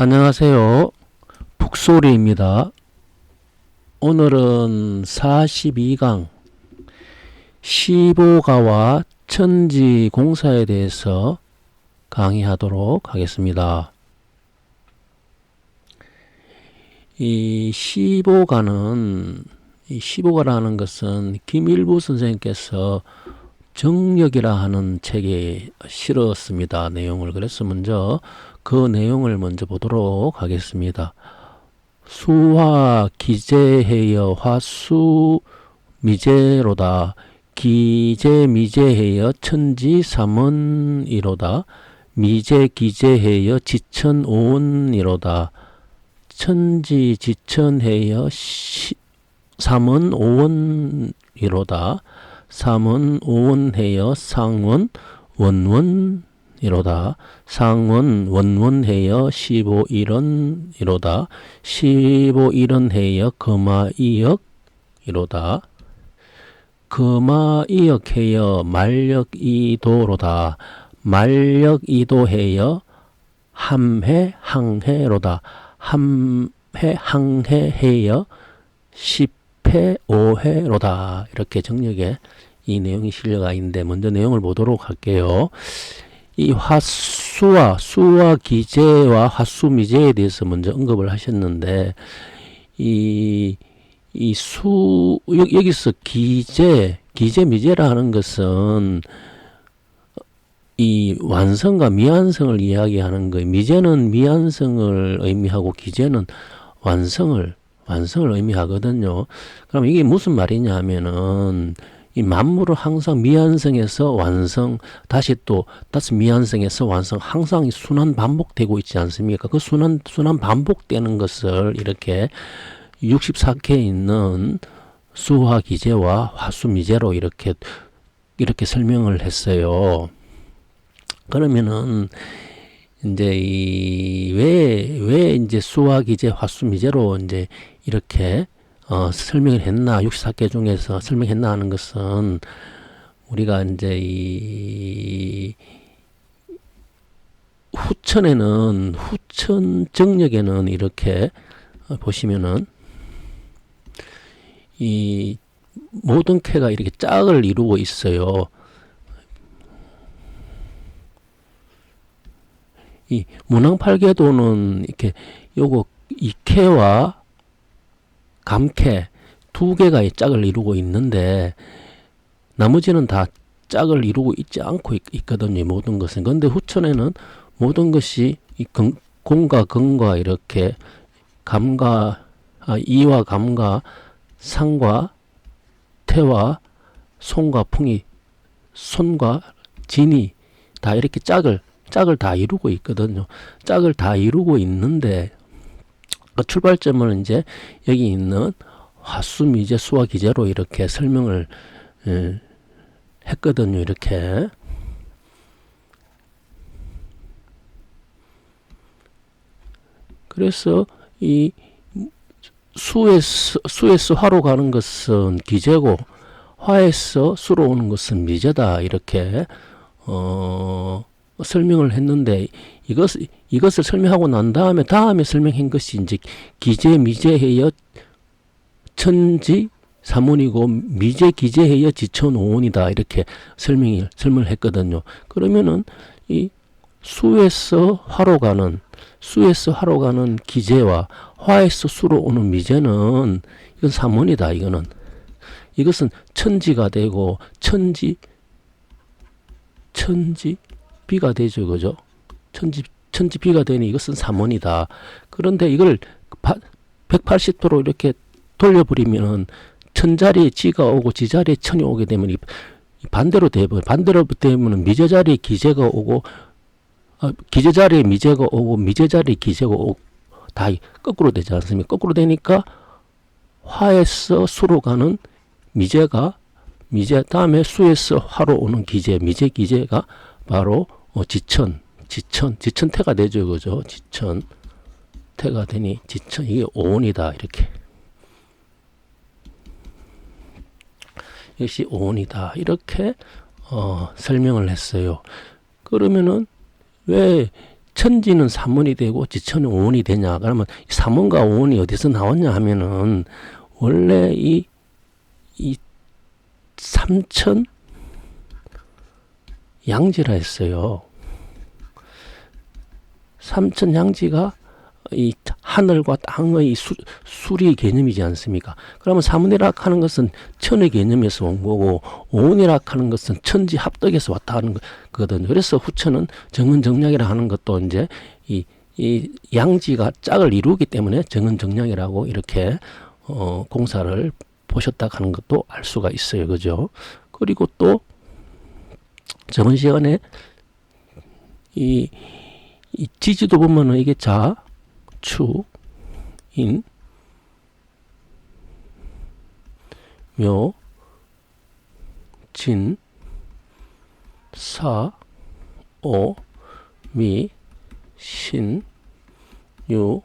안녕하세요. 북소리입니다. 오늘은 42강 시보가와 천지공사에 대해서 강의하도록 하겠습니다. 이 시보가라는 것은 김일부 선생님께서 정력이라 하는 책에 실었습니다. 내용을. 그래서 먼저 그 내용을 먼저 보도록 하겠습니다. 수화 기재해여 화수 미재로다. 기재 미재해여 천지 삼원이로다. 미재 기재해여 지천 오원이로다. 천지 지천해여 삼원 오원이로다. 삼원 오원해여 상원 원원이로다. 상원 원원해여 시보 일원이로다. 시보 일원해여 금화이역이로다. 금화이역해여 말력이도로다. 말력이도해여 함해 항해로다. 함해 항해해여 십해 오해로다. 이렇게 정력에 이 내용이 실려가 있는데 먼저 내용을 보도록 할게요. 이 수와 기재와 화수 미재에 대해서 먼저 언급을 하셨는데 여기서 기재 미재라 하는 것은 이 완성과 미완성을 이야기하는 거예요. 미재는 미완성을 의미하고 기재는 완성을 의미하거든요. 그럼 이게 무슨 말이냐 하면은 이 만물은 항상 미완성에서 완성, 다시 미완성에서 완성, 항상 순환 반복되고 있지 않습니까? 그 순환 반복되는 것을 이렇게 64개에 있는 수화 기재와 화수 미재로 이렇게 설명을 했어요. 그러면은 이제 왜 이제 수화 기재, 화수 미재로 이제 이렇게 설명을 했나, 64개 중에서 설명했나 하는 것은 우리가 이제 후천 정력에는 이렇게 보시면은 이 모든 캐가 이렇게 짝을 이루고 있어요. 이 문항팔계도는 이렇게 요거 이캐와 감캐 두 개가 짝을 이루고 있는데 나머지는 다 짝을 이루고 있지 않고 있거든요. 모든 것은. 그런데 후천에는 모든 것이 이 공과 근과 이렇게 이와 감과 상과 태와 손과 풍이 손과 진이 다 이렇게 짝을 다 이루고 있거든요. 짝을 다 이루고 있는데 그 출발점을 이제 여기 있는 화수 미재 수화 기재로 이렇게 설명을 했거든요. 이렇게. 그래서 이 수에서 화로 가는 것은 기재고 화에서 수로 오는 것은 미재다. 이렇게 설명을 했는데 이것을 설명하고 난 다음에 설명한 것이 이제 기재 미재해여 천지 삼원이고 미재 기재해여 지천 오원이다. 이렇게 설명을 했거든요. 그러면은 이 수에서 화로 가는 기재와 화에서 수로 오는 미재는 이건 삼원이다. 이것은 천지가 되고 천지비가 되죠. 그죠? 천지비가 되니 이것은 삼원이다. 그런데 이걸 180도로 이렇게 돌려버리면 천자리에 지가 오고 지자리에 천이 오게 되면 반대로 되면 미제 자리에 기재가 오고 기재 자리에 미재가 오고 미재 자리에 기재가 오고 다 거꾸로 되지 않습니까? 거꾸로 되니까 화에서 수로 가는 미제 다음에 수에서 화로 오는 기재, 미재 기재가 바로 지천태가 되죠. 그죠? 지천태가 되니 이게 오온이다. 이렇게. 이것이 오온이다. 이렇게 설명을 했어요. 그러면은 왜 천지는 삼원이 되고 지천은 오원이 되냐? 그러면 삼원과 오원이 어디서 나왔냐 하면은 원래 이 삼천 양지라 했어요. 삼천 양지가 이 하늘과 땅의 수리 개념이지 않습니까? 그러면 삼원이라 하는 것은 천의 개념에서 온 거고 오원이라 하는 것은 천지 합덕에서 왔다 하는 거거든요. 그래서 후천은 정은정량이라 하는 것도 이제 이 양지가 짝을 이루기 때문에 정은정량이라고 이렇게 공사를 보셨다 하는 것도 알 수가 있어요. 그죠? 그리고 또 저번 시간에 이 지지도 보면은 이게 자, 추, 인, 묘, 진, 사, 오, 미, 신, 유,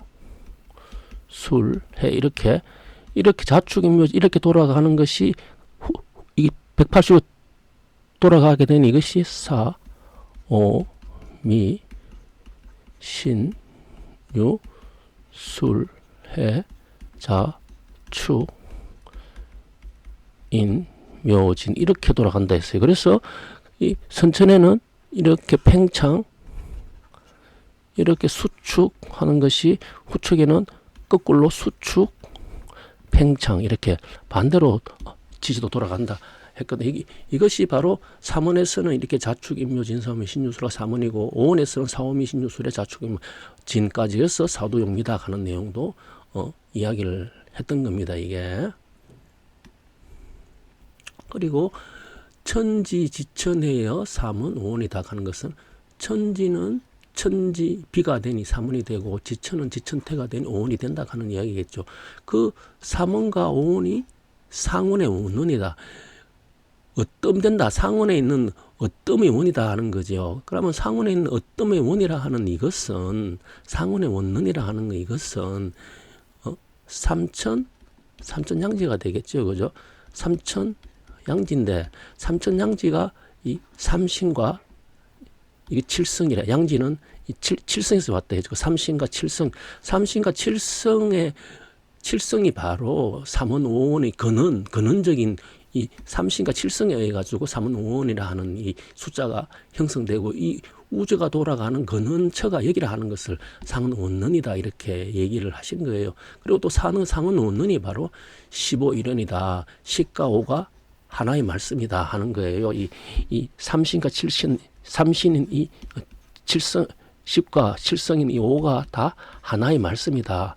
술, 해 이렇게 자축인묘 이렇게 돌아가는 것이 이 180도 돌아가게 된 이것이 사, 오, 미, 신, 유, 술, 해, 자, 축, 인, 묘, 진 이렇게 돌아간다 했어요. 그래서 이 선천에는 이렇게 팽창 이렇게 수축하는 것이 후축에는 거꾸로 수축, 팽창 이렇게 반대로 지지도 돌아간다 했거든요. 이것이 바로 삼원에서는 이렇게 자축, 인묘, 진사오미, 신유술가 삼원이고 오원에서는 사오미, 신유술의 자축, 인묘, 진까지 해서 사두용미다 하는 내용도 이야기를 했던 겁니다. 이게. 그리고 천지, 지천해여 삼원, 오원이다 하는 것은 천지는 천지 비가 되니 삼원이 되고 지천은 지천태가 되니 오원이 된다 하는 이야기겠죠. 그 삼원과 오원이 상원의 원론이다. 어뜸된다. 상원에 있는 어뜸의 원이다 하는 거죠. 그러면 상원에 있는 어뜸의 원이라 하는 이것은 상원의 원론이라 하는 거 이것은 삼천 양지가 되겠죠. 그죠? 삼천 양지인데 삼천 양지가 이 삼신과 이게 칠성이라 양지는 이 칠성에서 왔다 해죠. 삼신과 칠성, 삼신과 칠성의 칠성이 바로 삼원 오원의 근원적인 이 삼신과 칠성에 의해 가지고 삼원 오원이라 하는 이 숫자가 형성되고 이 우주가 돌아가는 근원처가 여기라 하는 것을 상원 원론이다 이렇게 얘기를 하신 거예요. 그리고 또 상원 원론이 바로 15일연이다. 10과 5가 하나의 말씀이다 하는 거예요. 이 삼신과 칠신, 삼신인 이 칠성, 10과 칠성인 이 5가 다 하나의 말씀이다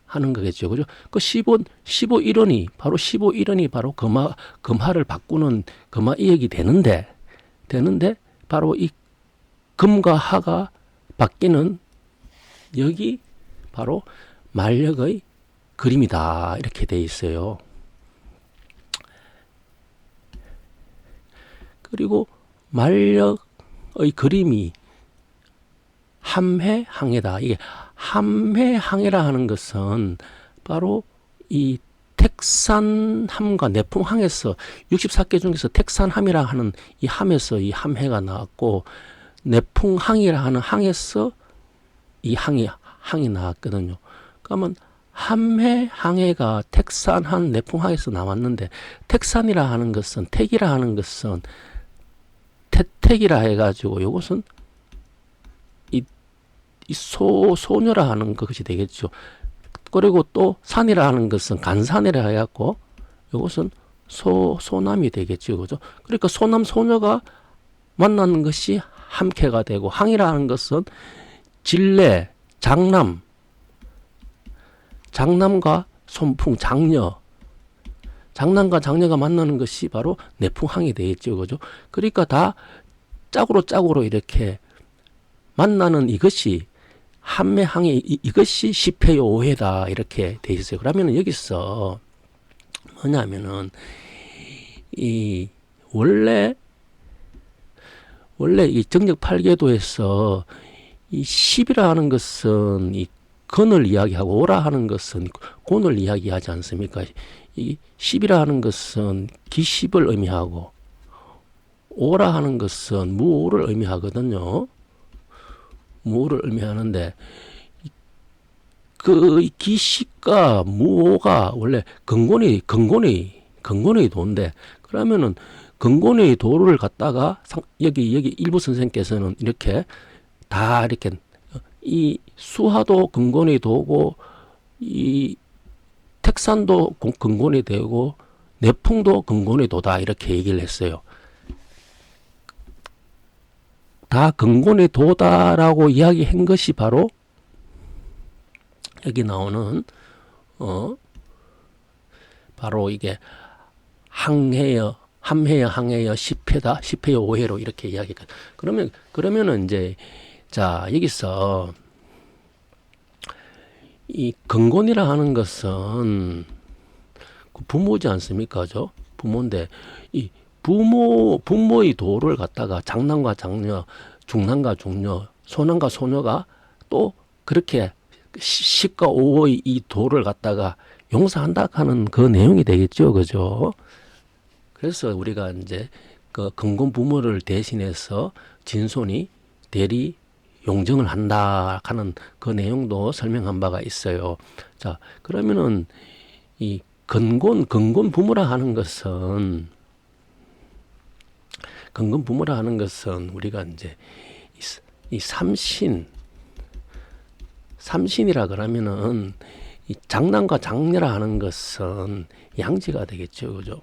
하는 거겠죠. 그죠? 그 15일원이 바로 금화를 바꾸는 금화 이역이 되는데 바로 이 금과 하가 바뀌는 여기 바로 만력의 그림이다. 이렇게 돼 있어요. 그리고 만력의 그림이 함해항해다. 이게 함해항해라 하는 것은 바로 이 택산함과 내풍항에서 64개 중에서 택산함이라 하는 이 함에서 이 함해가 나왔고 내풍항이라 하는 항에서 이 항이 나왔거든요. 그러면 함해항해가 택산한 내풍항에서 나왔는데 택산이라 하는 것은 택이라 하는 것은 태택이라 해가지고 이것은 이 소녀라 하는 것이 되겠죠. 그리고 또 산이라 하는 것은 간산이라 해갖고 이것은 소남이 되겠죠. 그죠? 그러니까 소남 소녀가 만나는 것이 함께가 되고 항이라 하는 것은 진례, 장남과 손풍, 장남과 장녀가 만나는 것이 바로 내풍항이 되겠죠. 그죠? 그러니까 다 짝으로 이렇게 만나는 이것이 함매항이 이것이 10회요 5회다 이렇게 돼 있어요. 그러면 여기서 뭐냐면은 이 원래 이 정력 8계도에서 이 10이라 하는 것은 이 건을 이야기하고 오라 하는 것은 곤을 이야기하지 않습니까? 이 10이라 하는 것은 기십을 의미하고 오라 하는 것은 무오를 의미하거든요. 무오를 의미하는데 그 기시가 무오가 원래 근본의 도인데, 그러면은 근본의 도를 갖다가 여기 일부 선생께서는 이렇게 다 이렇게 이 수하도 근본의 도고 이 택산도 근본이 되고 내풍도 근본의 도다 이렇게 얘기를 했어요. 다 근본의 도다라고 이야기한 것이 바로 여기 나오는 바로 이게 항해여, 함해여, 항해여, 십해다, 십해여, 오해로 이렇게 이야기가. 그러면은 이제 자 여기서 이 근본이라 하는 것은 부모지 않습니까? 그죠? 부모인데 이 부모의 도를 갖다가 장남과 장녀, 중남과 중녀, 소남과 소녀가 또 그렇게 십과 오의 이 도를 갖다가 용서한다 하는 그 내용이 되겠죠. 그죠? 그래서 우리가 이제 그 근본 부모를 대신해서 진손이 대리 용정을 한다 하는 그 내용도 설명한 바가 있어요. 자, 그러면은 이 근본 부모라 하는 것은 우리가 이제 이 삼신이라 그러면은 이 장남과 장녀라 하는 것은 양지가 되겠죠. 그죠?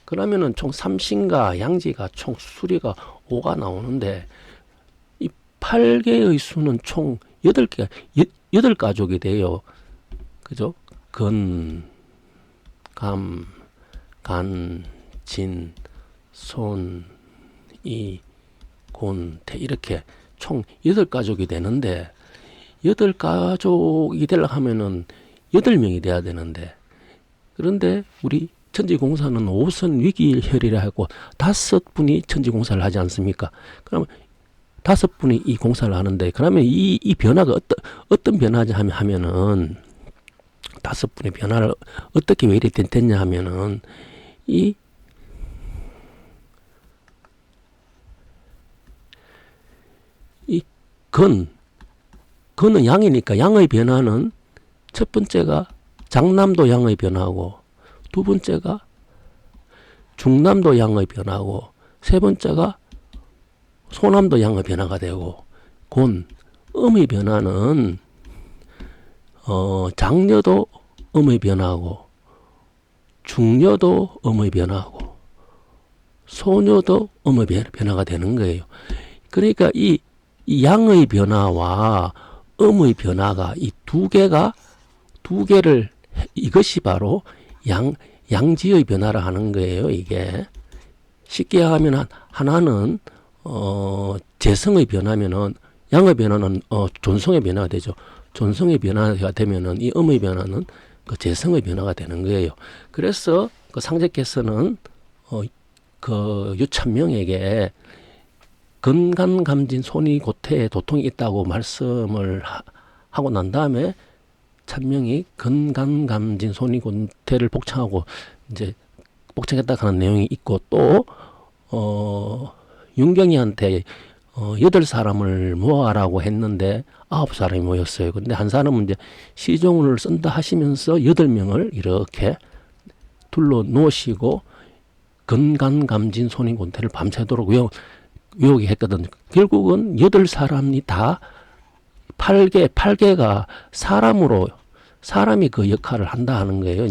그러면은 총 삼신과 양지가 총 수리가 5가 나오는데 이 8개의 수는 총 8개, 8가족이 돼요. 그죠? 근, 감, 간, 진, 손, 이, 곤, 태 이렇게 총 8가족이 되는데 8가족이 되려고 하면은 8명이 돼야 되는데, 그런데 우리 천지공사는 5선 위기혈이라 하고 5분이 천지공사를 하지 않습니까? 그러면 5분이 이 공사를 하는데, 그러면 이 변화가 어떤 변화지 하면은 5분의 변화를 어떻게 왜 이렇게 됐냐 하면은 이 근은 양이니까 양의 변화는 첫 번째가 장남도 양의 변화고, 두 번째가 중남도 양의 변화고, 세 번째가 소남도 양의 변화가 되고, 음의 변화는 장녀도 음의 변화고, 중녀도 음의 변화고, 소녀도 음의 변화가 되는 거예요. 그러니까 이 양의 변화와 음의 변화가 이 두 개를 이것이 바로 양지의 변화라 하는 거예요. 이게 쉽게 하면 하나는 재성의 변화면은, 양의 변화는 존성의 변화가 되죠. 존성의 변화가 되면은 이 음의 변화는 그 재성의 변화가 되는 거예요. 그래서 그 상제께서는 그 유찬명에게 근간감진 손이고태에 도통이 있다고 말씀을 하고 난 다음에 찬명이 근간감진 손이고태를 복창하고 이제 복창했다 하는 내용이 있고, 또 윤경이한테 8사람을 모아라고 했는데 9사람이 모였어요. 근데 한 사람은 이제 시종을 쓴다 하시면서 8명을 이렇게 둘러 놓으시고 근간감진 손이고태를 밤새도록 외우게 했거든요. 결국은 8사람이 다 8개가 사람이 그 역할을 한다 하는 거예요.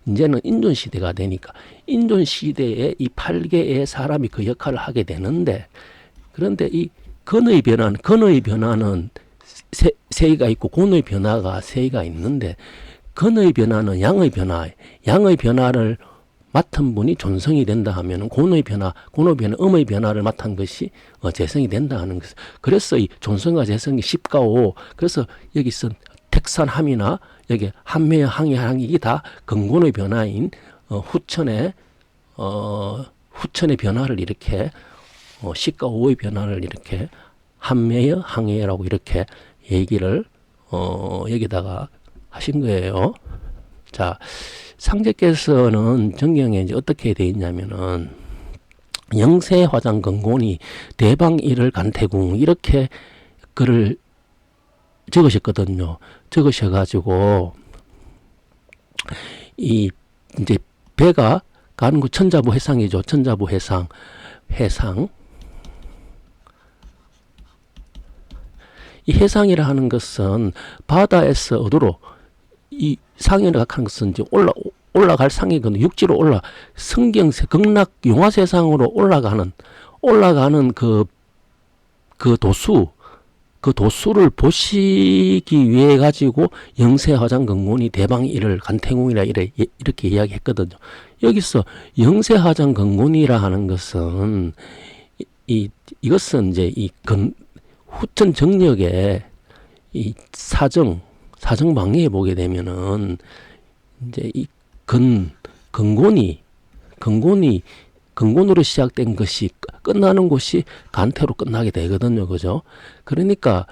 이제는 인존 시대가 되니까 인존 시대에 이 8개의 사람이 그 역할을 하게 되는데, 그런데 이 근의 변화는 세의가 있고 곤의 변화가 세의가 있는데, 근의 변화는 양의 변화를 맡은 분이 존성이 된다 하면 음의 변화를 맡은 것이 재성이 된다 하는 것. 그래서 이 존성과 재성이 10과 5. 그래서 여기서 택산함이나 여기 함매, 항해 이게 다 근본의 변화인 후천의 변화를 이렇게 10과 5의 변화를 이렇게 함매여, 항해라고 이렇게 얘기를 여기다가 하신 거예요. 자, 상제께서는 정경에 이제 어떻게 돼 있냐면은 영세화장 근곤이 대방일을 간태궁 이렇게 글을 적으셨거든요. 적으셔가지고 이 이제 배가 가는 곳 천자부 해상이죠. 천자부 해상 이 해상이라 하는 것은 바다에서 어디로 이 상이라 하는 것은 이제 올라갈 상이거든요. 육지로 성경세 극락 용화세상으로 올라가는 그 도수를 보시기 위해 가지고 영세화장근곤이 대방일을 간태궁이라 이렇게 이야기했거든요. 여기서 영세화장근곤이라 하는 것은 이것은 이제 후천 정력의 이 사정 방해에 보게 되면은 이제 이 근곤으로 시작된 것이 끝나는 곳이 간태로 끝나게 되거든요. 그죠? 그러니까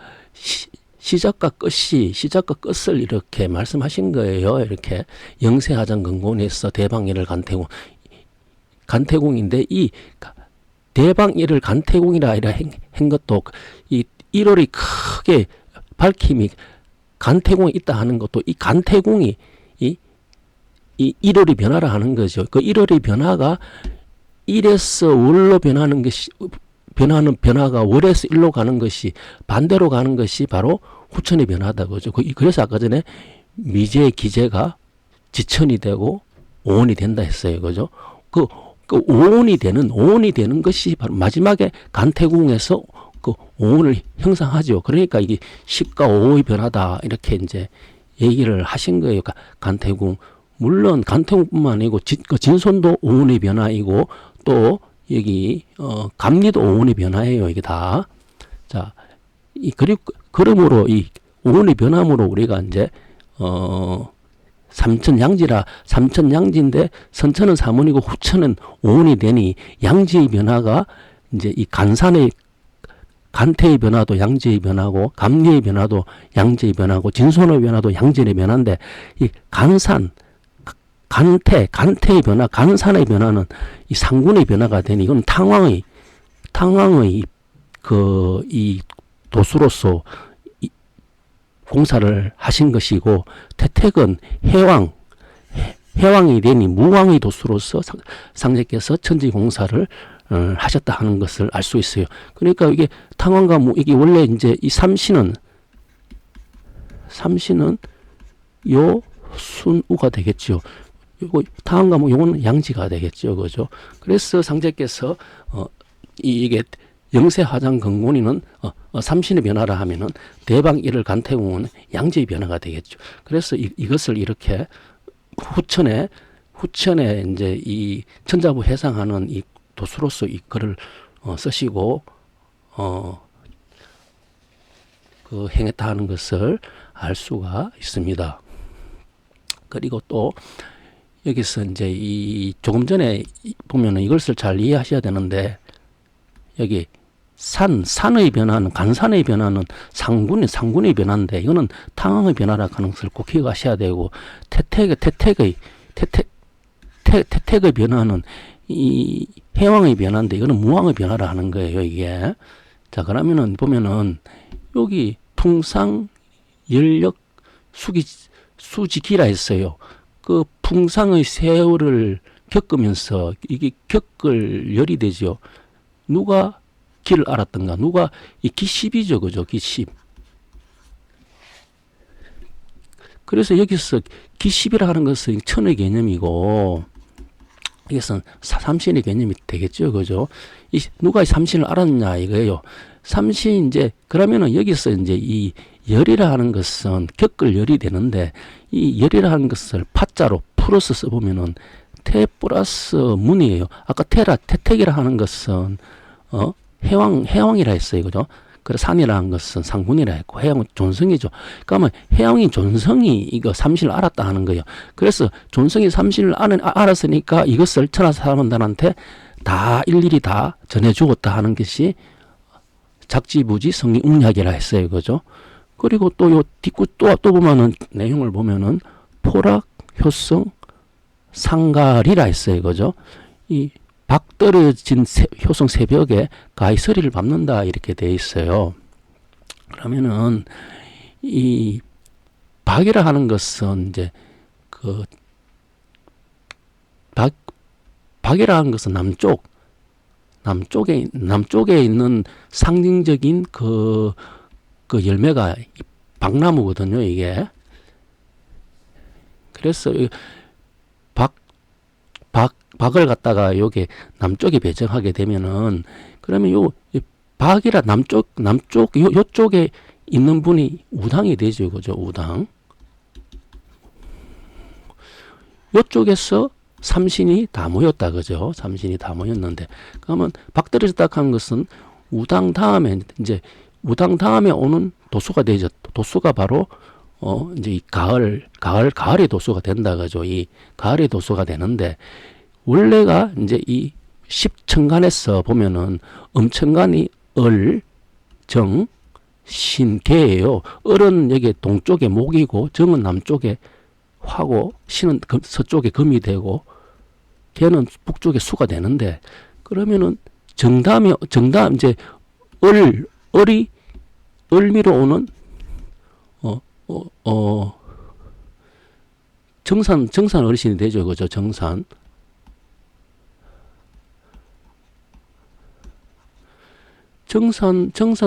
시작과 끝을 이렇게 말씀하신 거예요. 이렇게 영세하장 근곤에서 대방일을 간태궁인데 이 대방일을 간태궁이라 한 것도 이 1월이 크게 밝힘이 간태궁에 있다 하는 것도 이 간태궁이 이 1월이 변화를 하는 거죠. 그 1월의 변화가 1에서 월로 변하는 것이 변화가 월에서 1로 가는 것이 반대로 가는 것이 바로 후천의 변화다 그죠. 그래서 아까 전에 미제 기제가 지천이 되고 오온이 된다 했어요. 그죠? 그 오온이 되는 것이 바로 마지막에 간태궁에서 그 오온을 형성하죠. 그러니까 이게 십과 오의 변화다 이렇게 이제 얘기를 하신 거예요. 간태궁. 물론 간태궁뿐만 아니고 진손도 오온의 변화이고 또 여기 감리도 오온의 변화예요. 이게 다. 자, 그러므로 이 오온의 변함으로 우리가 이제 삼천양지인데 선천은 삼원이고 후천은 오온이 되니 양지의 변화가 이제 이 간태의 변화도 양지의 변화고 감리의 변화도 양지의 변화고 진손의 변화도 양지의 변화인데 이 간태의 변화, 간산의 변화는 이 상군의 변화가 되니 이건 탕왕의 이 도수로서 공사를 하신 것이고 태택은 해왕이 되니 무왕의 도수로서 상제께서 천지 공사를 하셨다 하는 것을 알 수 있어요. 그러니까 이게 탕왕과 이게 원래 이제 이 삼신은 요 순우가 되겠죠. 요거 탕왕과 요거는 양지가 되겠죠. 그죠? 그래서 상제께서 이게 영세화장 근곤이는 삼신의 변화라 하면은 대방일을 간태궁은 양지의 변화가 되겠죠. 그래서 이것을 이렇게 후천에 이제 이 천자부 해상하는 이 도수로서 이 글을 쓰시고 행했다 하는 것을 알 수가 있습니다. 그리고 또 여기서 이제 이 조금 전에 보면은 이것을 잘 이해하셔야 되는데 여기 산의 변화는 간산의 변화는 상군의 변화인데 이거는 탕왕의 변화라 하는 것을 꼭 기억하셔야 되고 태택의 변화는 이 해왕의 변화인데 이거는 무왕의 변화라 하는 거예요. 이게 자 그러면은 보면은 여기 풍상 연력 수지기라 했어요. 그 풍상의 세월을 겪으면서 이게 겪을 열이 되죠. 누가 기를 알았던가? 누가 이 기십이죠, 그죠? 기십. 그래서 여기서 기십이라 하는 것은 천의 개념이고 이것은 삼신의 개념이 되겠죠, 그죠? 누가 이 삼신을 알았냐 이거예요. 삼신 이제 그러면은 여기서 이제 이 열이라 하는 것은 겪을 열이 되는데 이 열이라 하는 것을 파자로 풀어서 써보면은 태 플러스 문이에요. 아까 태택이라 하는 것은 해왕이라 했어요, 그죠? 그래서 산이라는 것은 상군이라 했고 해왕은 존성이죠. 그러면 해왕이 존성이 이거 삼신을 알았다 하는 거예요. 그래서 존성이 삼신을 알았으니까 이것을 천하 사람들한테 다 일일이 다 전해 주었다 하는 것이 작지부지 성리웅약이라 했어요, 그죠? 그리고 또 요 뒷구 또 보면은 내용을 보면은 포락, 효성, 상가리라 했어요. 그죠? 이 박 떨어진 효성 새벽에 가히서리를 밟는다 이렇게 돼 있어요. 그러면은 이 박이라 하는 것은 이제 그 박이라 하는 것은 남쪽에 있는 상징적인 그 열매가 박나무거든요, 이게. 그래서 박을 갖다가 요게 남쪽에 배정하게 되면은, 그러면 요 박이라 요쪽에 있는 분이 우당이 되죠, 그죠? 우당. 요쪽에서 삼신이 다 모였다, 그죠? 삼신이 다 모였는데, 그러면 박 떨어졌다 하는 것은 우당 다음에 오는 도수가 되죠. 도수가 바로 이제 이 가을의 도수가 된다, 그죠? 이 가을의 도수가 되는데, 원래가 이제 이 십천간에서 보면은 음천간이 을, 정, 신, 개예요. 을은 여기 동쪽에 목이고, 정은 남쪽에 화고, 신은 서쪽에 금이 되고, 개는 북쪽에 수가 되는데, 그러면은 정담 이제 을이 을미로 오는 정산 어르신이 되죠, 그죠? 정산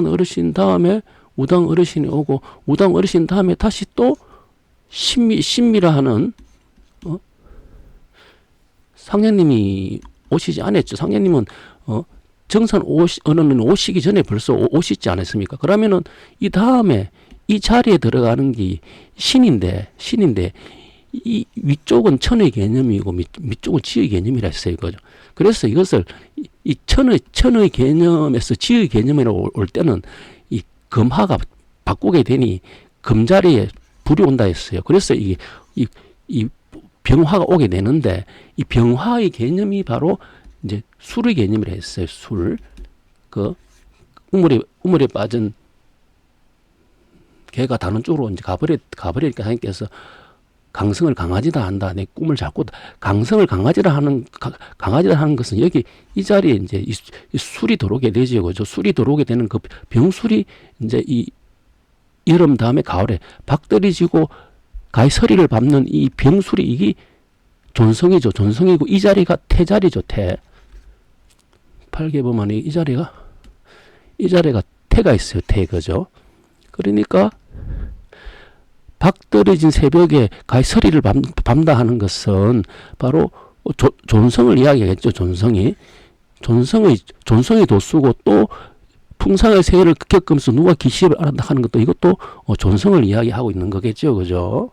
어르신 다음에 우당 어르신이 오고, 우당 어르신 다음에 다시 또 신미라 하는 상녀님이 오시지 않았죠. 상녀님은 정산 오시기 전에 벌써 오시지 않았습니까? 그러면은 이 다음에 이 자리에 들어가는 게 신인데 이 위쪽은 천의 개념이고 밑쪽은 지의 개념이라 했어요. 그죠? 그래서 이것을 이 천의 개념에서 지의 개념이라고 올 때는 이 금화가 바꾸게 되니 금자리에 불이 온다 했어요. 그래서 이 병화가 오게 되는데, 이 병화의 개념이 바로 이제 술의 개념이라 했어요. 술. 우물에 빠진 개가 다른 쪽으로 이제 가버리니까 하나님께서 강성을 강아지다 한다. 내 꿈을 자꾸 강성을 강아지라 하는 것은 여기 이 자리에 이제 이 술이 들어오게 되죠. 그죠? 술이 들어오게 되는 그 병술이 이제 이 여름 다음에 가을에 박들이 지고 가히서리를 밟는 이 병술이 이게 존성이죠. 존성이고 이 자리가 태자리죠. 태. 8개 보면 이 자리가 태가 있어요. 태. 그죠? 그러니까 박떨어진 새벽에 가히서리를 밟다 하는 것은 바로 존성을 이야기하겠죠. 존성이 도수고, 또 풍상의 세계를 겪으면서 누가 기시를 알았다 하는 것도 이것도 존성을 이야기하고 있는 거겠죠. 그죠?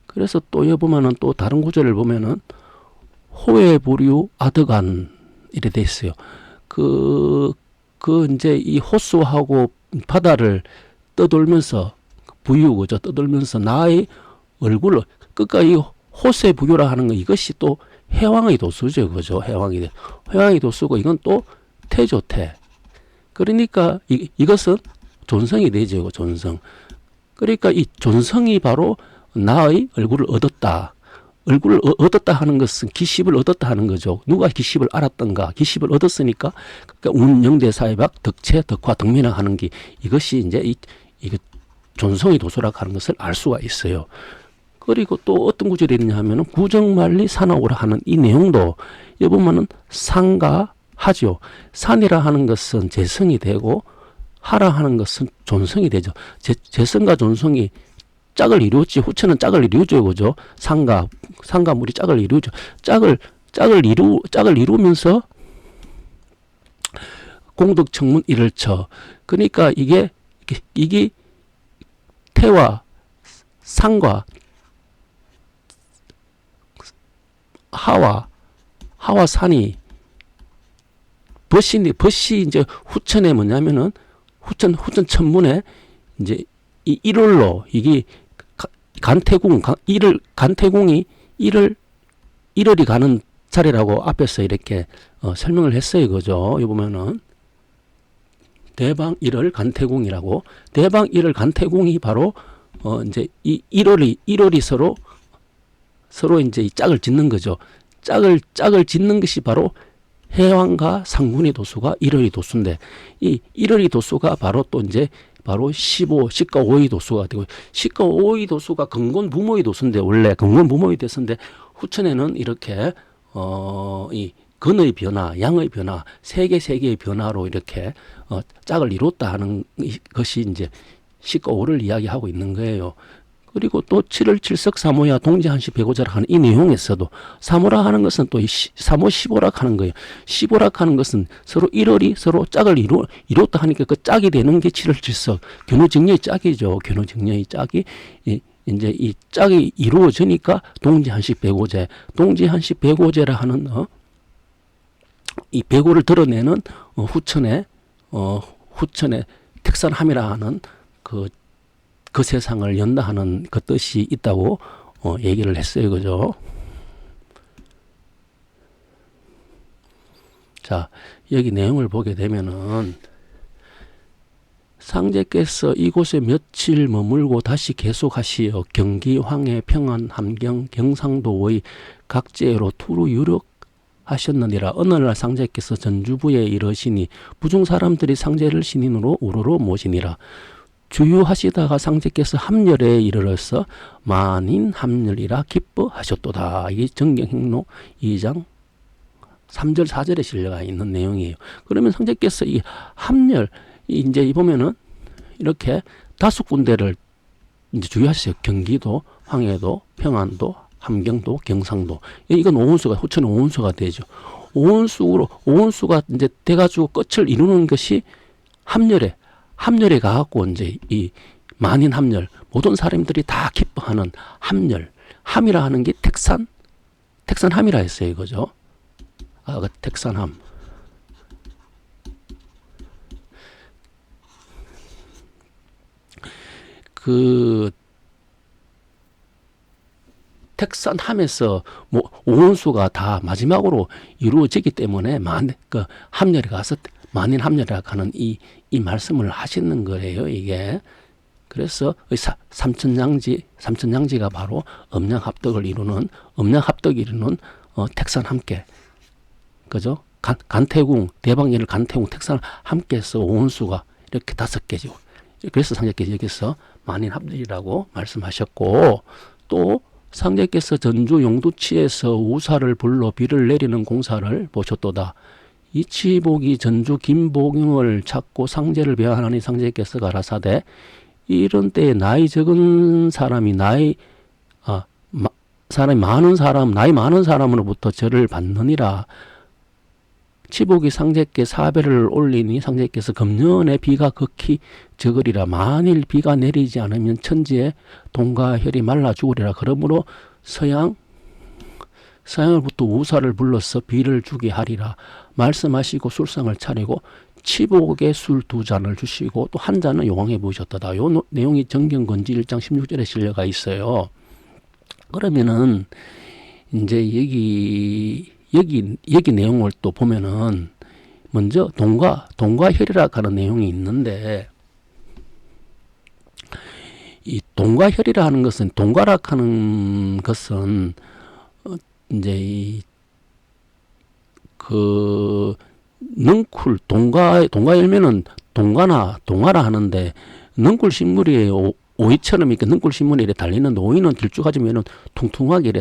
그래서 또 여기 보면은 또 다른 구절을 보면은 호해부류 아드간 이래 돼 있어요. 이제 이 호수하고 바다를 떠돌면서 부유고죠. 떠돌면서 나의 얼굴을 끝까지 호수의 부유라 하는 거, 이것이 또 해왕의 도수죠. 그죠? 해왕의 도수고, 이건 또 태죠. 태. 그러니까 이것은 존성이 되죠. 존성. 그러니까 이 존성이 바로 나의 얼굴을 얻었다. 얼굴을 얻었다 하는 것은 기십을 얻었다 하는 거죠. 누가 기십을 알았던가. 기십을 얻었으니까, 그러니까 운영대사회박, 덕체, 덕화, 덕민학 하는 게, 이것이 이제 이게 존성의 도수라고 하는 것을 알 수가 있어요. 그리고 또 어떤 구절이 있냐 하면은 구정만리 산하오라 하는 이 내용도 여기 보면은 상가하죠. 산이라 하는 것은 재성이 되고, 하라 하는 것은 존성이 되죠. 재성과 존성이 짝을 이루었지. 후천은 짝을 이루죠. 그죠? 상가물이 짝을 이루죠. 짝을 이루면서 공덕청문 일을쳐. 그러니까 이게 태와 상과 하와 산이 벗이 이제 후천에 뭐냐면은 후천 천문에 이제 이 일월로 이게 간태궁이 일월이 가는 자리라고 앞에서 이렇게 설명을 했어요. 그죠? 여기 보면은 대방 일월 간태궁이라고, 대방 일월 간태궁이 바로 이제 이 1월이 서로 이제 이 짝을 짓는 거죠. 짝을 짓는 것이 바로 해왕과 상군의 도수가 1월이 도수인데, 이 1월이 도수가 바로 또 이제 바로 15, 시가 5의 도수가 되고, 시가 5의 도수가 근곤 부모의 도수인데, 원래 근곤 부모의 도수인데, 후천에는 이렇게, 이 근의 변화, 양의 변화, 세계의 변화로 이렇게, 짝을 이뤘다 하는 것이 이제 시가 5를 이야기하고 있는 거예요. 그리고 또 7월 7석 사모야 동지한시 백오자락 하는 이 내용에서도 사모라 하는 것은 또 사모 15락 하는 거예요. 15락 하는 것은 서로 1월이 서로 짝을 이뤘다 하니까 그 짝이 되는 게 7월 7석. 견우정녀의 짝이죠. 견우정녀의 짝이 이제 이 짝이 이루어지니까 동지한시 백오제. 동지한시 백오제라 하는 이 백오를 드러내는 후천의 택산함이라 하는 그 세상을 연다 하는 그 뜻이 있다고 얘기를 했어요. 그죠? 자, 여기 내용을 보게 되면은 상제께서 이곳에 며칠 머물고 다시 계속하시어 경기, 황해, 평안, 함경, 경상도의 각지로 투루 유력하셨느니라. 어느 날 상제께서 전주부에 이르시니 부중 사람들이 상제를 신인으로 우러러 모시니라. 주유하시다가 상제께서 함열에 이르러서 만인 함열이라 기뻐하셨도다. 이게 정경행로 2장 3절 4절에 실려가 있는 내용이에요. 그러면 상제께서 이 함열 이제 보면은 이렇게 5군데를 이제 주유하셨어요. 경기도, 황해도, 평안도, 함경도, 경상도. 이건 오온수가 후천 오온수가 되죠. 오온수가 이제 돼가지고 끝을 이루는 것이 함열에 가갖고 이제 이 만인 함열, 모든 사람들이 다 기뻐하는 함열, 함이라 하는 게 택산함이라 했어요. 이거죠. 그 택산함. 그 택산함에서 뭐 오온수가 다 마지막으로 이루어지기 때문에 그 함열에 가서 만인 함열이라고 하는 이 말씀을 하시는 거예요, 이게. 그래서 삼천양지가 바로 음양합덕을 이루는, 택산함께, 그죠? 간태궁, 대방예를 간태궁, 택산 함께해서 오온수가 이렇게 5개죠. 그래서 상제께서 여기서 만인합덕이라고 말씀하셨고, 또 상제께서 전주 용두치에서 우사를 불러 비를 내리는 공사를 보셨도다. 이치복이 전주 김복용을 찾고 상제를 배하나니 상제께서 가라사대 이런 때에 나이 적은 사람이 나이 많은 사람으로부터 절을 받느니라. 치복이 상제께 사배를 올리니 상제께서 금년에 비가 극히 적으리라. 만일 비가 내리지 않으면 천지에 동과 혈이 말라 죽으리라. 그러므로 서양으로부터 우사를 불러서 비를 주게 하리라. 말씀하시고 술상을 차리고 치복에 술 2잔을 주시고 또 한 잔은 용왕에 부으셨다. 요 내용이 정경건지 1장 16절에 실려가 있어요. 그러면은 이제 여기 내용을 또 보면은 먼저 동과혈이라고 하는 내용이 있는데, 이 동과혈이라 하는 것은, 동과라고 하는 것은 이제 능쿨 동과 열매는 동화라 하는데, 능쿨 식물이 오이처럼 이렇게 능쿨 식물이 이렇게 달리는데, 오이는 길쭉하지면은 통통하게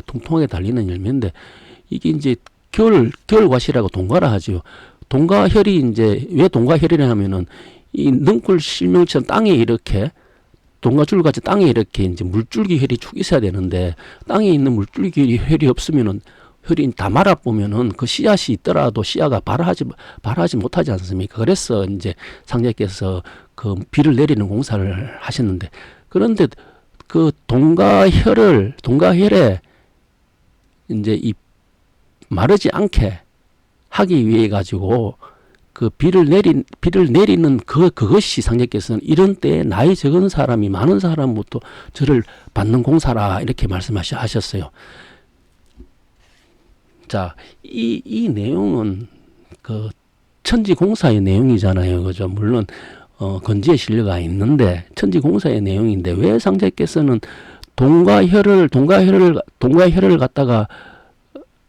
달리는 열매인데, 이게 이제 겨울과실하고 동과라 하죠. 동과혈이 이제 왜 동과혈이라 하면은 이 능쿨 실명처럼 땅에 이렇게 동과줄같이 땅에 이렇게 이제 물줄기 혈이 쭉 있어야 되는데, 땅에 있는 물줄기 혈이 없으면은 혈이 다 말아보면은 그 씨앗이 있더라도 씨앗가 발하지 못하지 않습니까? 그래서 이제 상제께서 그 비를 내리는 공사를 하셨는데, 그런데 그 동과혈에 이제 이 마르지 않게 하기 위해 가지고 그 비를 내리는 그것이 상제께서는 이런 때에 나이 적은 사람이 많은 사람부터 저를 받는 공사라 이렇게 말씀하셨어요. 자, 이 내용은 그 천지공사의 내용이잖아요. 그죠? 물론 건지에 실려가 있는데 천지공사의 내용인데 왜 상제께서는 동과 혈을 갖다가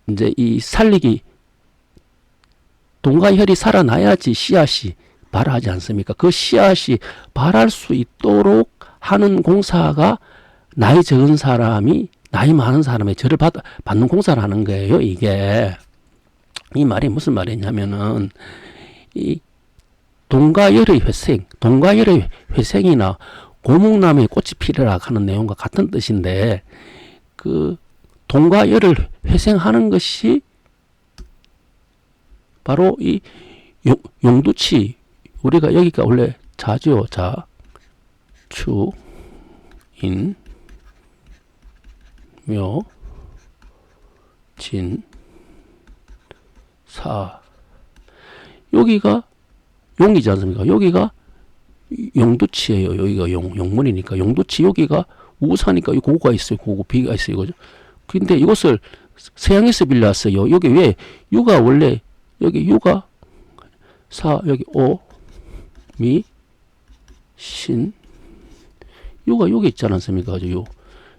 이제 이 살리기 동과 혈이 살아나야지 씨앗이 발하지 않습니까? 그 씨앗이 발할 수 있도록 하는 공사가 나이 적은 사람이 나이 많은 사람의 절을 받는 공사를 하는 거예요. 이게 이 말이 무슨 말이냐면은 이 동과열의 회생이나 고목나무의 꽃이 피려라 하는 내용과 같은 뜻인데 그 동과열을 회생하는 것이 바로 이 용두치 우리가 여기가 원래 자죠. 자, 추, 인, 묘, 진, 사. 여기가 용이지 않습니까? 여기가 용두치예요. 여기가 용문이니까. 용두치 여기가 우사니까 고가 있어요. 고고 비가 있어요. 그죠? 근데 이것을 서양에서 빌려왔어요. 여기 왜 유가 원래 여기 유가 사 여기 오 미 신 유가 여기 있지 않습니까? 유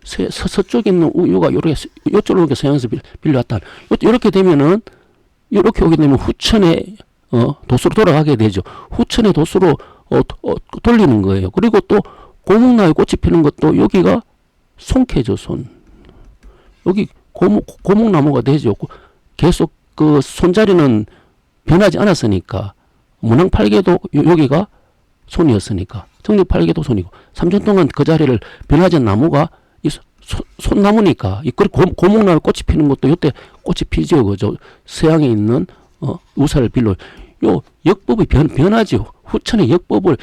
서쪽에 있는 유가 이렇게 이쪽으로 이렇게 서양에서 빌려왔다. 이렇게 되면은 이렇게 오게 되면 후천의 도수로 돌아가게 되죠. 후천의 도수로 돌리는 거예요. 그리고 또 고목나무에 꽃이 피는 것도 여기가 손캐죠. 손. 여기 고목나무가 되죠. 계속 그 손자리는 변하지 않았으니까 문왕팔계도 여기가 손이었으니까 정립팔계도 손이고 3년 동안 그 자리를 변하지 않은 나무가 이 손나무니까 고목나무에 꽃이 피는 것도 이때 꽃이 피죠. 그죠? 서양에 있는 우사를 빌로 요 역법이 변하죠. 후천의 역법을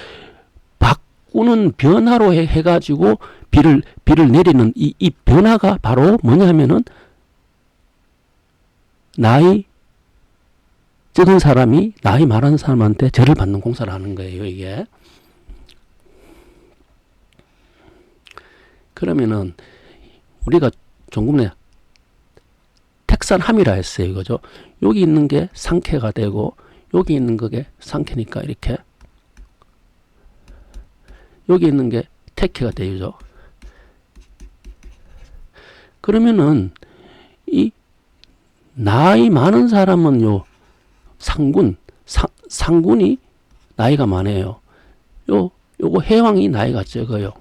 바꾸는 변화로 해가지고 비를 내리는 이 변화가 바로 뭐냐면은 나이 적은 사람이 나이 많은 사람한테 절을 받는 공사를 하는 거예요. 이게 그러면은 우리가 조금 택산함이라 했어요. 그죠? 여기 있는 게 상캐가 되고 여기 있는 게 상캐니까 이렇게 여기 있는 게 택캐가 되죠. 그러면은 이 나이 많은 사람은 상군이 나이가 많아요. 요거 해왕이 나이가 적어요.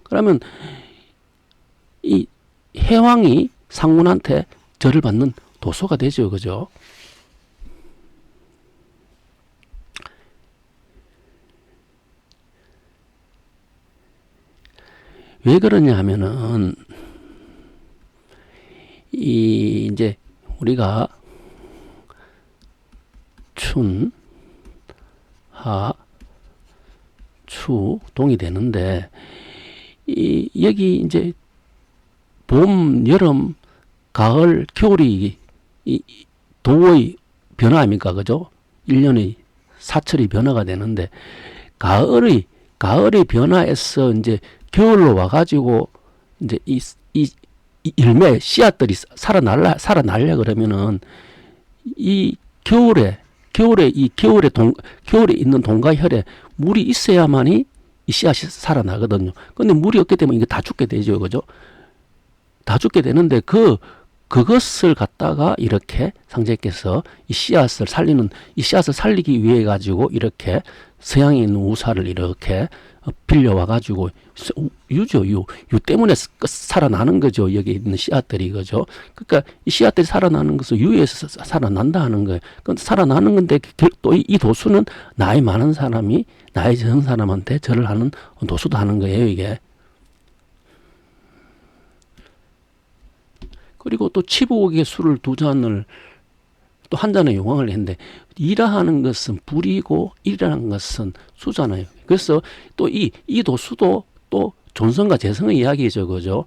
그러면 이 해왕이 상군한테 절을 받는 도수가 되죠. 그죠? 왜 그러냐 하면은 이제 우리가 춘, 하, 추, 동이 되는데 여기 이제 봄, 여름, 가을, 겨울이 도의 변화 아닙니까? 그죠? 1년의 사철이 변화가 되는데 가을의 변화에서 이제 겨울로 와가지고 이제 이 열매 씨앗들이 살아날려 그러면은 이 겨울에 있는 동과혈에 물이 있어야만이 이 씨앗이 살아나거든요. 근데 물이 없기 때문에 이게 다 죽게 되죠. 그죠? 다 죽게 되는데 그것을 갖다가 이렇게 상제께서 이 씨앗을 살리기 위해 가지고 이렇게 서양에 있는 우사를 이렇게 빌려와 가지고 유죠. 유 때문에 살아나는 거죠. 여기 있는 씨앗들이. 그죠? 그러니까 이 씨앗들이 살아나는 것은 유에서 살아난다 하는 거예요. 근데 살아나는 건데 또 이 도수는 나이 많은 사람이 나이 적은 사람한테 절을 하는 도수도 하는 거예요. 이게. 그리고 또 치부옥의 술을 2잔을 또 한 잔의 용왕을 했는데 이라하는 것은 불이고 일이라는 것은 수잖아요. 그래서 또 이 도수도 또 존성과 재성의 이야기죠. 그죠?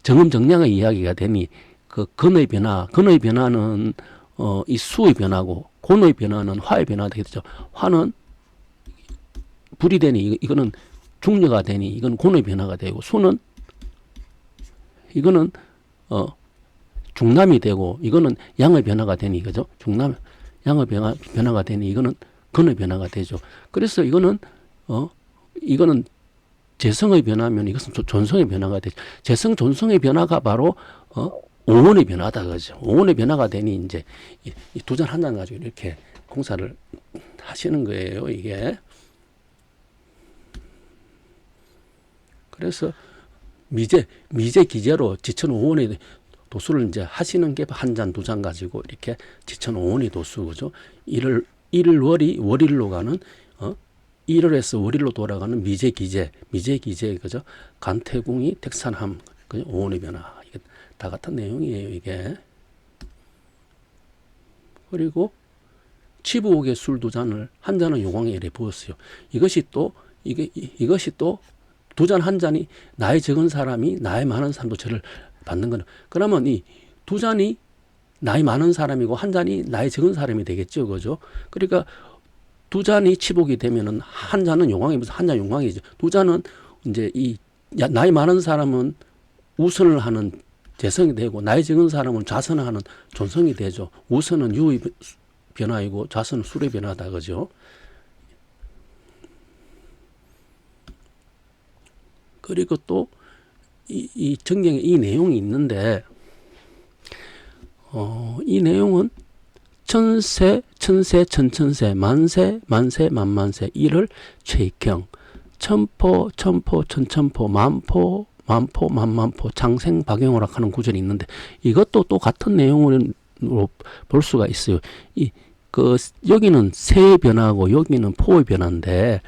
정음정량의 이야기가 되니 그 근의 변화는 이 수의 변화고 곤의 변화는 화의 변화가 되겠죠. 화는 불이 되니 이거는 중녀가 되니 이건 곤의 변화가 되고 수는 이거는 중남이 되고 이거는 양의 변화가 되니 그죠? 양의 변화가 되니 이거는 근의 변화가 되죠. 그래서 이거는 재성의 변화면 이것은 존성의 변화가 되죠. 재성 존성의 변화가 바로 오온의 변화다 그죠. 오온의 변화가 되니 이제 이 두 잔 한 잔 가지고 이렇게 공사를 하시는 거예요. 이게 그래서 미제 기제로 지천 오온의 도수를 이제 하시는 게 한 잔 두 잔 가지고 이렇게 지천 오온의 도수 그죠. 월일로 가는 1월에서 월일로 돌아가는 미제 기제 그죠. 간태궁이 택산함 그죠? 오온의 변화 이게 다 같은 내용이에요 이게. 그리고 치부옥의 술 두 잔을 한 잔은 요광에 이래 부었어요. 이것이 또 두 잔 한 잔이 나이 적은 사람이 나이 많은 사람도 저를 받는 거는 그러면 이 두 잔이 나이 많은 사람이고 한 잔이 나이 적은 사람이 되겠죠, 그죠? 그러니까 두 잔이 치복이 되면은 한 잔은 용왕이면서 한 잔 용왕이죠. 두 잔은 이제 이 나이 많은 사람은 우선을 하는 재성이 되고 나이 적은 사람은 좌선을 하는 존성이 되죠. 우선은 유의 변화이고 좌선은 술의 변화다, 그죠? 그리고 또 이 정경에 이 내용이 있는데 이 내용은 천세, 천천세, 만세, 만만세, 이를 최익경, 천포, 천천포, 만포, 만만포, 장생, 박영호라 하는 구절이 있는데 이것도 또 같은 내용으로 볼 수가 있어요. 여기는 세의 변화고 여기는 포의 변화인데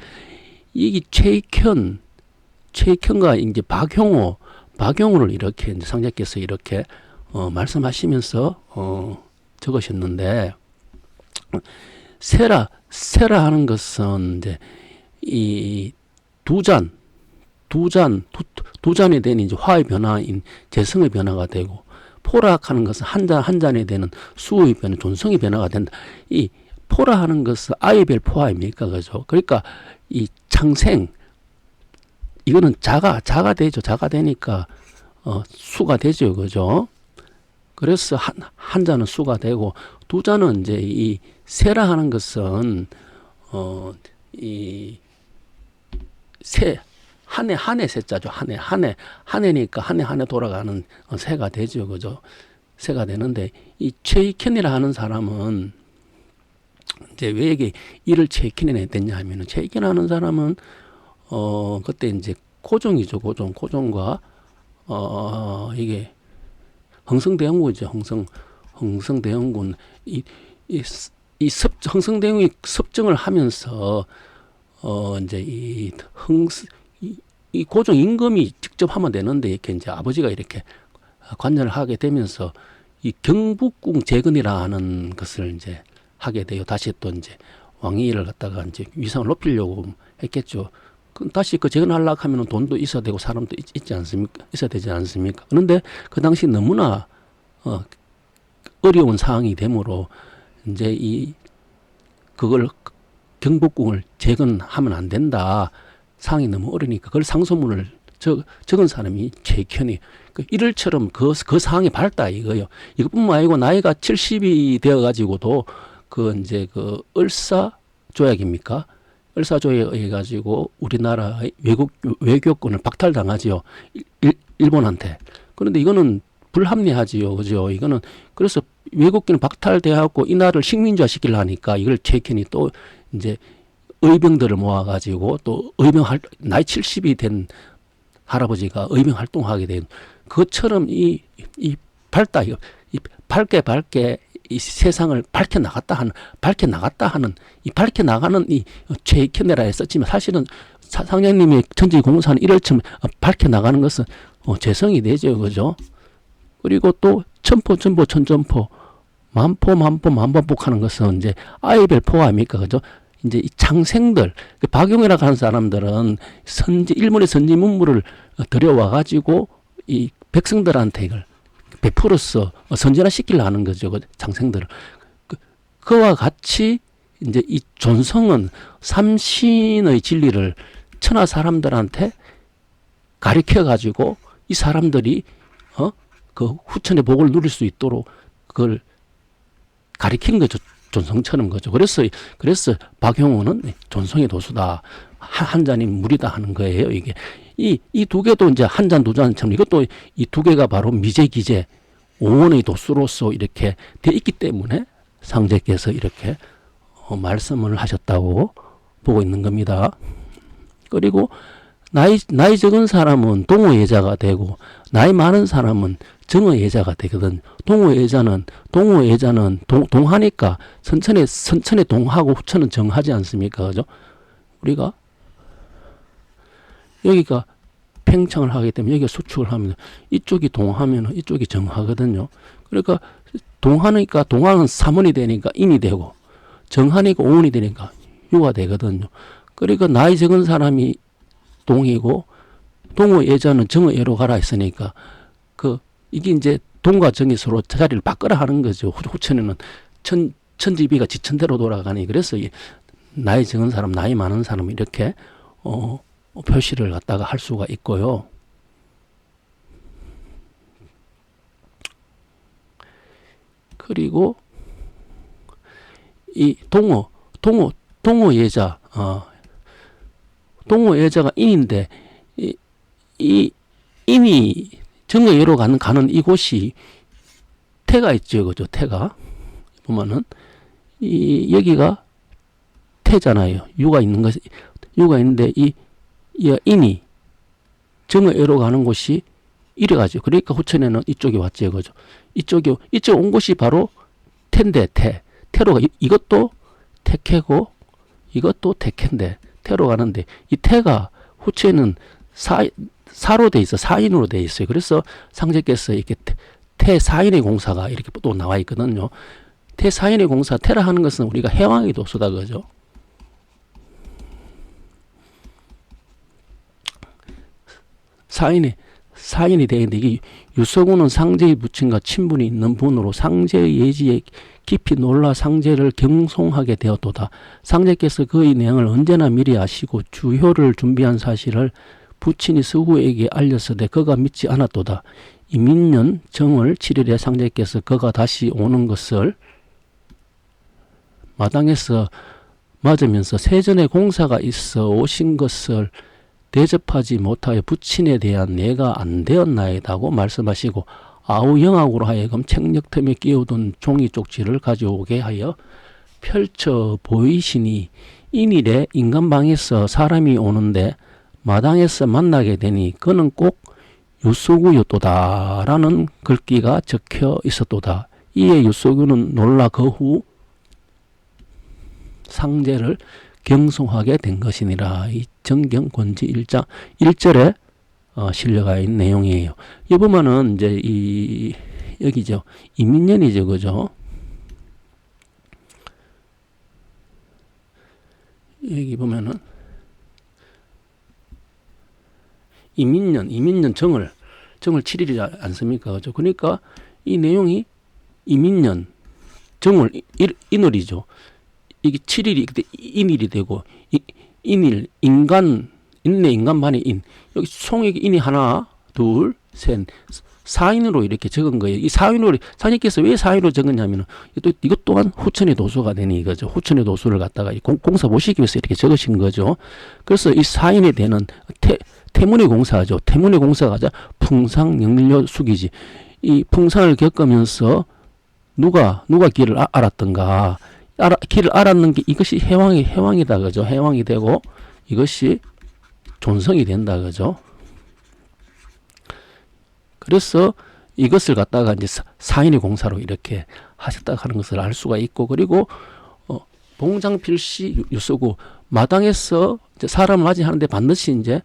이게 최익현과 이제 박용호를 이렇게 이제 상자께서 이렇게 말씀하시면서 적으셨는데 세라 하는 것은 이제 이 두 잔에 되는 이제 화의 변화인 재성의 변화가 되고 포라하는 것은 한 잔에 되는 수의 변화, 존성의 변화가 된다. 이 포라 하는 것은 아이별 포 아닙니까, 그죠? 그러니까 이 창생 이거는 자가 되죠. 자가 되니까 수가 되죠, 그죠? 그래서 한 잔은 수가 되고 두 잔은 이제 이 세라 하는 것은 이 세 한 해 세자죠. 한 해니까 한 해 돌아가는 세가 되죠, 그죠? 세가 되는데 이 최익현이라 하는 사람은 이제 왜 이게 이를 최익현이라 했냐 하면은 최익현하는 사람은 그때 이제 고종이죠. 고종과 이게 흥성대원군이죠. 흥성대원군 흥성대원이 섭정을 하면서 이제 이 고종 임금이 직접 하면 되는데 이렇게 이제 아버지가 이렇게 관여를 하게 되면서 이 경북궁 재건이라 하는 것을 이제 하게 돼요. 다시 또 이제 왕위를 갖다가 이제 위상을 높이려고 했겠죠. 다시 재건하려고 하면 돈도 있어야 되고 사람도 있지 않습니까? 있어야 되지 않습니까? 그런데 그 당시 너무나 어려운 상황이 되므로 이제 그걸 경복궁을 재건하면 안 된다. 상황이 너무 어려니까 그걸 상소문을 적은 사람이 최익현이 일을처럼 그 상황이 밝다 이거요. 이것뿐만 아니고 나이가 70이 되어 가지고도 이제 을사조약입니까? 을사조약에 해 가지고 우리나라의 외교권을 박탈당하지요. 일본한테. 그런데 이거는 불합리하지요. 그죠? 이거는 그래서 외국권을 박탈돼갖고 이 나라를 식민지화 시키려 하니까 이걸 최익현이 또 이제 의병들을 모아가지고 또 나이 70이 된 할아버지가 의병 활동하게 된 그것처럼 이 밝게 이 세상을 밝혀 나가는 이 최익현이라 했었지만 사실은 상장님이 천지공사는 이럴쯤 밝혀 나가는 것은 재성이 되죠, 그죠? 그리고 또 천전포 만반복하는 것은 이제 아이별 포 아닙니까, 그죠? 이제 이 창생들 박용이라고 하는 사람들은 일본의 선지 문물을 들여와 가지고 이 백성들한테 이걸 베풀어서 선진화 시키려 하는 거죠. 그 장생들을. 그와 같이 이제 이 존성은 삼신의 진리를 천하 사람들한테 가르쳐 가지고 이 사람들이 그 후천의 복을 누릴 수 있도록 그걸 가르친 거죠. 존성처럼 거죠. 그래서 박형호는 존성의 도수다. 한 잔이 물이다 하는 거예요. 이게 이 두 개도 이제 한 잔 두 잔처럼 이것도 이 두 개가 바로 미제 기제 오온의 도수로서 이렇게 돼 있기 때문에 상제께서 이렇게 말씀을 하셨다고 보고 있는 겁니다. 그리고 나이 적은 사람은 동호예자가 되고 나이 많은 사람은 정어예자가 되거든. 동호예자는 동하니까 선천에 동하고 후천은 정하지 않습니까? 그죠? 우리가 여기가 팽창을 하기 때문에 여기가 수축을 하면 이쪽이 동하면 이쪽이 정하거든요. 그러니까 동하니까 동하는 삼원이 되니까 인이 되고 정하니까 오온이 되니까 유가 되거든요. 그러니까 나이 적은 사람이 동이고 동호예자는 정어예로 가라 했으니까 이게 이제 동과 정이 서로 자리를 바꿔라 하는 거죠. 후천에는 천지비가 지천대로 돌아가니 그래서 나이 적은 사람, 나이 많은 사람 이렇게 표시를 갖다가 할 수가 있고요. 그리고 이 동호예자, 동호예자가 인인데 이 인이 정어예로 가는 이곳이 태가 있죠, 그죠? 태가 보면은 여기가 태잖아요. 유가 있는데 이 인이 정어예로 가는 곳이 이래가지고 그러니까 후천에는 이쪽에 왔죠, 그죠? 이쪽 온 곳이 바로 태인데 태로가 이것도 태캐고 이것도 태캐인데 태로 가는데 이 태가 후천에는 사로 돼 있어, 사인으로 돼 있어요. 그래서 상제께서 이렇게 태사인의 공사가 이렇게 또 나와 있거든요. 태사인의 공사, 태라 하는 것은 우리가 해왕의 도수다, 그죠? 사인이 되어 있는데 이게 유서구는 상제의 부친과 친분이 있는 분으로 상제의 예지에 깊이 놀라 상제를 경송하게 되었도다. 상제께서 그의 내용을 언제나 미리 아시고 주효를 준비한 사실을 부친이 서구에게 알렸으되 그가 믿지 않았도다. 이민년 정월 7일에 상제께서 그가 다시 오는 것을 마당에서 맞으면서 세전에 공사가 있어 오신 것을 대접하지 못하여 부친에 대한 내가 안 되었나이다고 말씀하시고 아우영악으로 하여금 책력틈에 끼워둔 종이 쪽지를 가져오게 하여 펼쳐 보이시니 인일에 인간방에서 사람이 오는데 마당에서 만나게 되니 그는 꼭 유소구였도다 라는 글귀가 적혀 있었도다. 이에 유소구는 놀라 그 후 상제를 경송하게 된 것이니라. 이 정경권지 1장 1절에 실려가 있는 내용이에요. 이 보면은 이제 여기죠. 이민년이죠, 그죠? 여기 보면은 이민년 정월 7일이지 않습니까? 그죠? 그러니까 이 내용이 이민년 정월 인월이죠. 이게 7일이 그때 인일이 되고 인일 인간반이 인 여기 총액 인이 하나 둘 셋 4인으로 이렇게 적은 거예요. 이 4인으로 사님께서 왜 4인으로 적었냐면은 이것 또한 후천의 도수가 되니 이거죠. 후천의 도수를 갖다가 공사 보시기 위해서 이렇게 적으신 거죠. 그래서 이 4인에 되는 태문의 공사죠. 태문의 공사가 풍상 영일료 숙이지. 이 풍상을 겪으면서 누가 길을 알았던가. 길을 알았는 게 이것이 해왕이다, 그죠? 해왕이 되고 이것이 존성이 된다, 그죠? 그래서 이것을 갖다가 이제 사인의 공사로 이렇게 하셨다 하는 것을 알 수가 있고, 그리고 봉장필시 유서구 마당에서 이제 사람을 맞이하는데 반드시 이제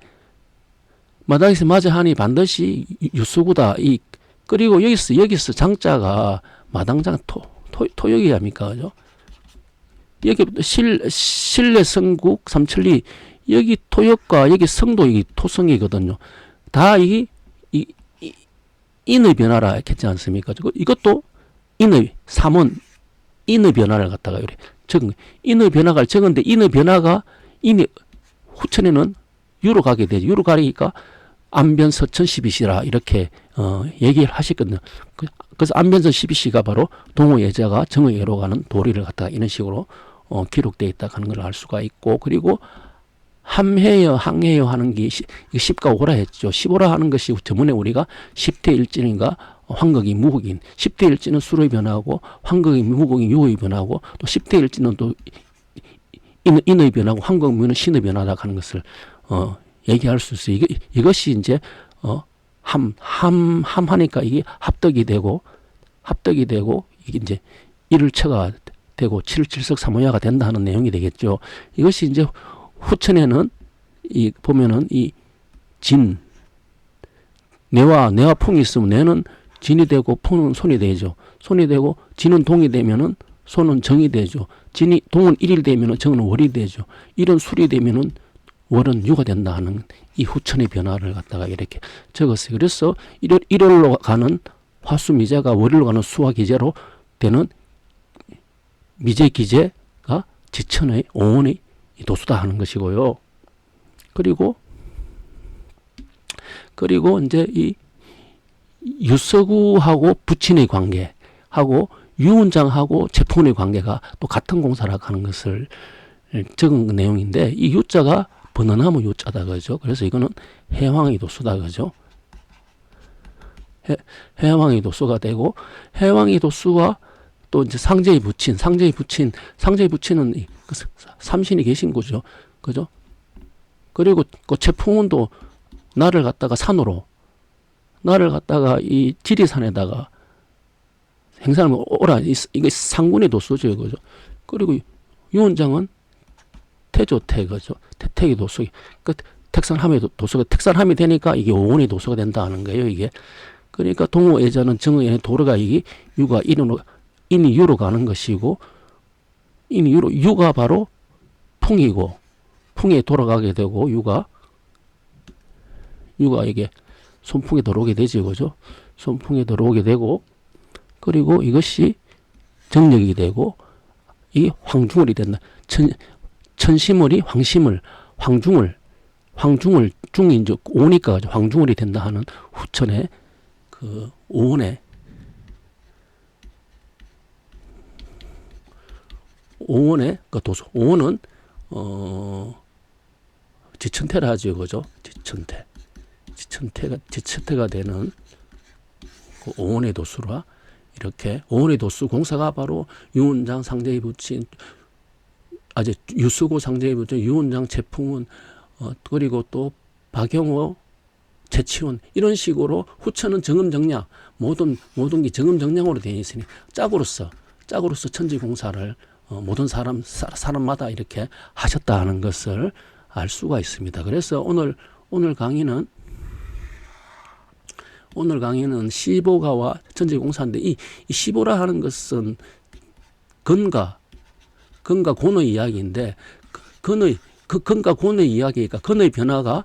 마당에서 맞이하니 반드시 유서구다. 그리고 여기서 장자가 마당장 토역이 아닙니까, 그죠? 여기 신례 성국 삼천리 여기 토역과 여기 성도 여기 토성이거든요. 다 이 인의 변화라 했지 않습니까? 이것도 인의 삼원 인의 변화를 갖다가 이렇게 적은 인의 변화가 적은데 인의 변화가 인이 후천에는 유로 가게 되죠. 유로 가니까 안변서 1012시라 이렇게 얘기를 하셨거든요. 그래서 안변서 12시가 바로 동호예자가 정의회로 가는 도리를 갖다가 이런 식으로 기록되어 있다 하는 걸 알 수가 있고, 그리고 함해여 항해여 하는 게 10가 5라 했죠. 15라 하는 것이 저번에 우리가 10대 일진인가 황극이 무극인, 10대 일진은 수로의 변화고 황극이 무극이 유의 변화고, 또 10대 일진은 또 인의 변화고 황극 무는 신의 변화다 하는 것을 얘기할 수 있어요. 이것이 이제 함하니까 이게 합덕이 되고 이게 이제 일을처가 되고 칠칠석삼오야가 된다 하는 내용이 되겠죠. 이것이 이제 후천에는 보면은 이 진, 뇌와 풍이 있으면 뇌는 진이 되고 풍은 손이 되죠. 손이 되고 진은 동이 되면은 손은 정이 되죠. 동은 일이 되면은 정은 월이 되죠. 일은 술이 되면은 월은 유가 된다 하는 이 후천의 변화를 갖다가 이렇게 적었어요. 그래서 일월로 가는 화수 미제가 월일로 가는 수화 기제로 되는 미제 기제가 지천의 오온의 도수다 하는 것이고요. 그리고 이제 이 유서구하고 부친의 관계하고 유운장하고 제풍의 관계가 또 같은 공사라고 하는 것을 적은 내용인데, 이 유자가 번화나무 유자다 그죠. 그래서 이거는 해왕의 도수다 그죠. 해왕의 도수가 되고, 해왕의 도수와 또 이제 상제의 부친은 삼신이 계신 거죠. 그죠? 그리고 그 채풍운도 나를 갖다가 이 지리산에다가 행사를 오라, 이거 상군의 도수죠. 그죠? 그리고 유원장은 태조태, 그죠? 태택의 도수. 그 택산함의 도수가, 택산함이 되니까 이게 오온의 도수가 된다 하는 거예요, 이게. 그러니까 동호예자는 정의의 도르가 이게 유가 인이 유로 가는 것이고, 유가 바로 풍이고, 풍에 돌아가게 되고, 유가 이게 손풍에 들어오게 되죠. 그죠? 손풍에 들어오게 되고, 그리고 이것이 정력이 되고, 이 황중을이 된다. 천심을이 황중을, 중이 이제 오니까 황중을이 된다 하는 후천의 그 오온의 그 도수. 오온은 지천태라 하죠. 그죠? 지천태가 되는 그 오온의 도수라, 이렇게 오온의 도수 공사가 바로 유운장 상제의 부친, 유수고 상제의 부친, 유운장 채풍운, 그리고 또 박영호 채치운, 이런 식으로 후천은 정음정량, 모든 게 정음정량으로 되어 있으니 짝으로서 천지공사를 모든 사람마다 이렇게 하셨다 하는 것을 알 수가 있습니다. 그래서 오늘 강의는 시보가와 천지공사인데, 이 시보라 하는 것은 근과 곤의 이야기인데, 근과 곤의 이야기니까 근의 변화가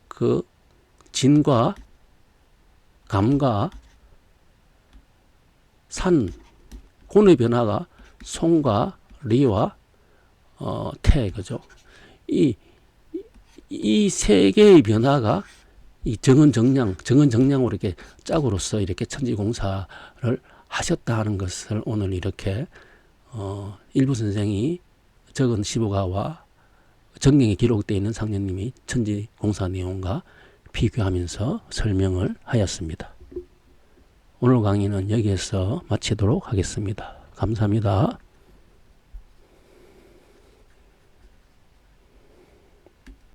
그 진과 감과 산, 곤의 변화가 송과 리와 태, 그죠? 이 세 개의 변화가 이 정은정량으로 이렇게 짝으로서 이렇게 천지공사를 하셨다 하는 것을 오늘 이렇게 일부 선생이 적은 시보가와 정경에 기록되어 있는 상년님이 천지공사 내용과 비교하면서 설명을 하였습니다. 오늘 강의는 여기에서 마치도록 하겠습니다. 감사합니다.